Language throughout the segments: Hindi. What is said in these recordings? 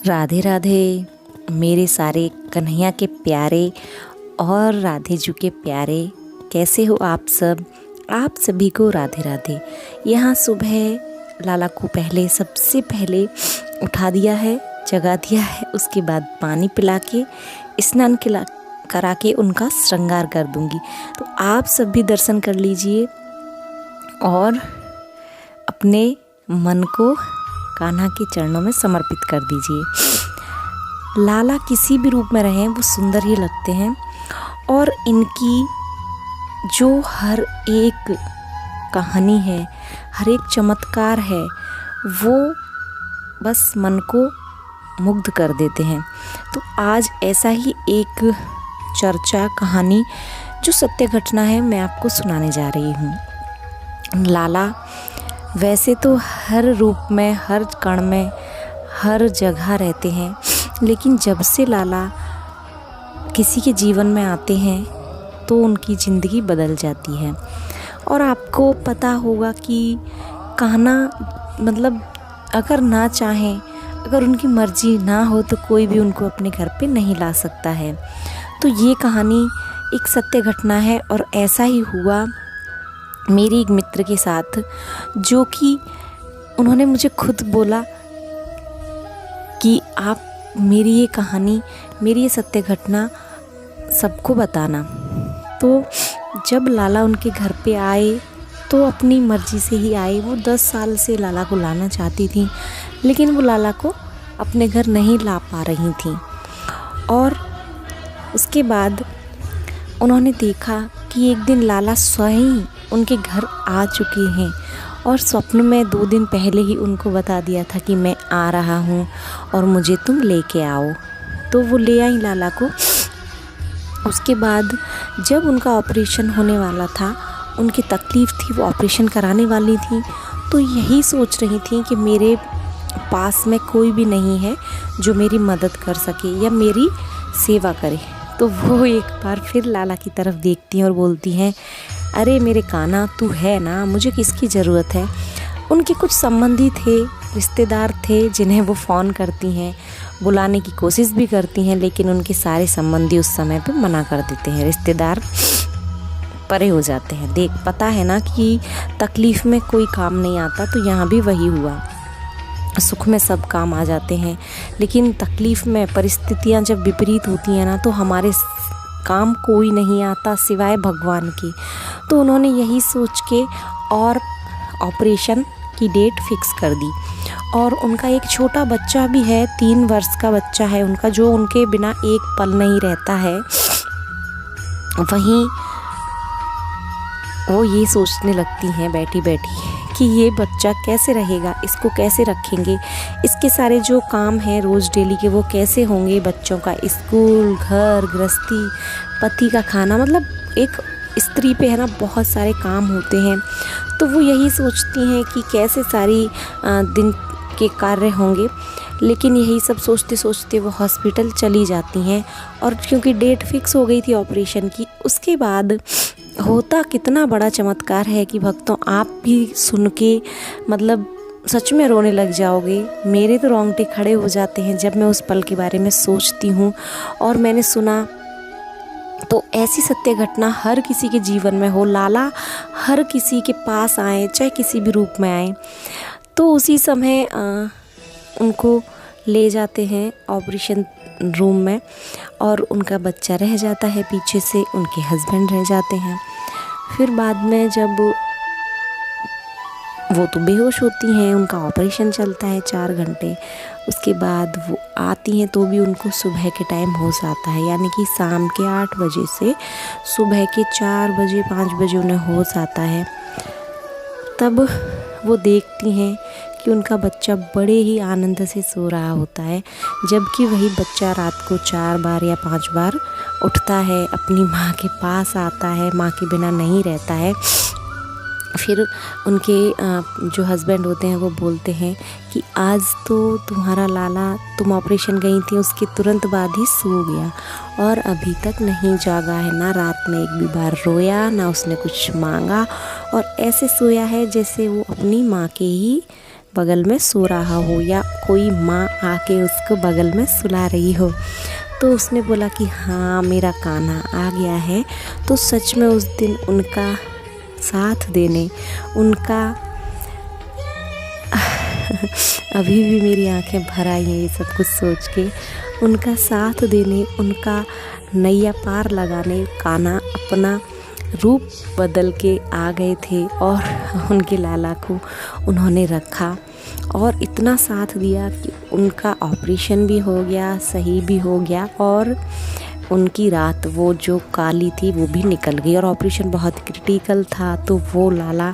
राधे राधे मेरे सारे कन्हैया के प्यारे और राधे जू के प्यारे, कैसे हो आप सब। आप सभी को राधे राधे। यहाँ सुबह लाला को सबसे पहले उठा दिया है, जगा दिया है। उसके बाद पानी पिला के स्नान करा के उनका श्रृंगार कर दूंगी। तो आप सब भी दर्शन कर लीजिए और अपने मन को कान्हा के चरणों में समर्पित कर दीजिए। लाला किसी भी रूप में रहें वो सुंदर ही लगते हैं और इनकी जो हर एक कहानी है, हर एक चमत्कार है, वो बस मन को मुग्ध कर देते हैं। तो आज ऐसा ही एक चर्चा कहानी जो सत्य घटना है मैं आपको सुनाने जा रही हूँ। लाला वैसे तो हर रूप में, हर कण में, हर जगह रहते हैं, लेकिन जब से लाला किसी के जीवन में आते हैं तो उनकी ज़िंदगी बदल जाती है। और आपको पता होगा कि कान्हा मतलब अगर ना चाहें, अगर उनकी मर्जी ना हो तो कोई भी उनको अपने घर पे नहीं ला सकता है। तो ये कहानी एक सत्य घटना है और ऐसा ही हुआ मेरी एक मित्र के साथ, जो कि उन्होंने मुझे खुद बोला कि आप मेरी ये कहानी, मेरी ये सत्य घटना सबको बताना। तो जब लाला उनके घर पे आए तो अपनी मर्ज़ी से ही आए। वो 10 साल से लाला को लाना चाहती थी, लेकिन वो लाला को अपने घर नहीं ला पा रही थी। और उसके बाद उन्होंने देखा कि एक दिन लाला स्वयं उनके घर आ चुके हैं और स्वप्न में 2 दिन पहले ही उनको बता दिया था कि मैं आ रहा हूँ और मुझे तुम लेके आओ। तो वो ले आई लाला को। उसके बाद जब उनका ऑपरेशन होने वाला था, उनकी तकलीफ़ थी, वो ऑपरेशन कराने वाली थी, तो यही सोच रही थी कि मेरे पास में कोई भी नहीं है जो मेरी मदद कर सके या मेरी सेवा करे। तो वो एक बार फिर लाला की तरफ देखती हैं और बोलती हैं, अरे मेरे कान्हा तू है ना, मुझे किसकी ज़रूरत है। उनके कुछ संबंधी थे, रिश्तेदार थे, जिन्हें वो फ़ोन करती हैं, बुलाने की कोशिश भी करती हैं, लेकिन उनके सारे संबंधी उस समय पे मना कर देते हैं। रिश्तेदार परे हो जाते हैं। देख पता है ना कि तकलीफ़ में कोई काम नहीं आता, तो यहाँ भी वही हुआ। सुख में सब काम आ जाते हैं, लेकिन तकलीफ़ में परिस्थितियाँ जब विपरीत होती हैं ना, तो हमारे काम कोई नहीं आता सिवाय भगवान के। तो उन्होंने यही सोच के और ऑपरेशन की डेट फिक्स कर दी। और उनका एक छोटा बच्चा भी है, 3 वर्ष का बच्चा है उनका, जो उनके बिना एक पल नहीं रहता है। वहीं वो ये सोचने लगती हैं बैठी बैठी कि ये बच्चा कैसे रहेगा, इसको कैसे रखेंगे, इसके सारे जो काम हैं रोज़ डेली के वो कैसे होंगे, बच्चों का स्कूल, घर गृहस्थी, पति का खाना, मतलब एक स्त्री पे है ना बहुत सारे काम होते हैं। तो वो यही सोचती हैं कि कैसे सारी दिन के कार्य होंगे। लेकिन यही सब सोचते सोचते वो हॉस्पिटल चली जाती हैं। और क्योंकि डेट फिक्स हो गई थी ऑपरेशन की, उसके बाद होता कितना बड़ा चमत्कार है कि भक्तों आप भी सुन के मतलब सच में रोने लग जाओगे। मेरे तो रोंगटे खड़े हो जाते हैं जब मैं उस पल के बारे में सोचती हूँ। और मैंने सुना तो ऐसी सत्य घटना हर किसी के जीवन में हो। लाला हर किसी के पास आए, चाहे किसी भी रूप में आए, तो उसी समय उनको ले जाते हैं ऑपरेशन रूम में और उनका बच्चा रह जाता है पीछे से, उनके हस्बैंड रह जाते हैं। फिर बाद में जब वो तो बेहोश होती हैं, उनका ऑपरेशन चलता है 4 घंटे। उसके बाद वो आती हैं तो भी उनको सुबह के टाइम होश आता है, यानी कि शाम के 8 बजे से सुबह के 4 बजे 5 बजे उन्हें होश आता है। तब वो देखती हैं कि उनका बच्चा बड़े ही आनंद से सो रहा होता है, जबकि वही बच्चा रात को 4 बार या 5 बार उठता है, अपनी माँ के पास आता है, माँ के बिना नहीं रहता है। फिर उनके जो हस्बैंड होते हैं वो बोलते हैं कि आज तो तुम्हारा लाला, तुम ऑपरेशन गई थी उसके तुरंत बाद ही सो गया और अभी तक नहीं जागा है, ना रात में एक भी बार रोया, ना उसने कुछ मांगा, और ऐसे सोया है जैसे वो अपनी माँ के ही बगल में सो रहा हो या कोई माँ आके उसको बगल में सुला रही हो। तो उसने बोला कि हाँ मेरा कान्हा आ गया है। तो सच में उस दिन उनका साथ देने, उनका अभी भी मेरी आंखें भर आई हैं ये सब कुछ सोच के, उनका साथ देने, उनका नैया पार लगाने कान्हा अपना रूप बदल के आ गए थे और उनके लाला को उन्होंने रखा और इतना साथ दिया कि उनका ऑपरेशन भी हो गया, सही भी हो गया और उनकी रात वो जो काली थी वो भी निकल गई और ऑपरेशन बहुत क्रिटिकल था। तो वो लाला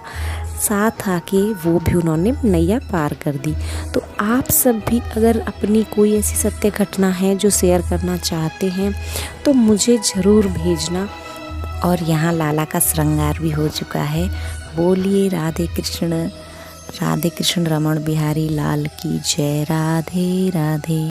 साथ आके वो भी उन्होंने नैया पार कर दी। तो आप सब भी अगर अपनी कोई ऐसी सत्य घटना है जो शेयर करना चाहते हैं तो मुझे ज़रूर भेजना। और यहाँ लाला का श्रृंगार भी हो चुका है। बोलिए राधे कृष्ण रमण बिहारी लाल की जय। राधे राधे।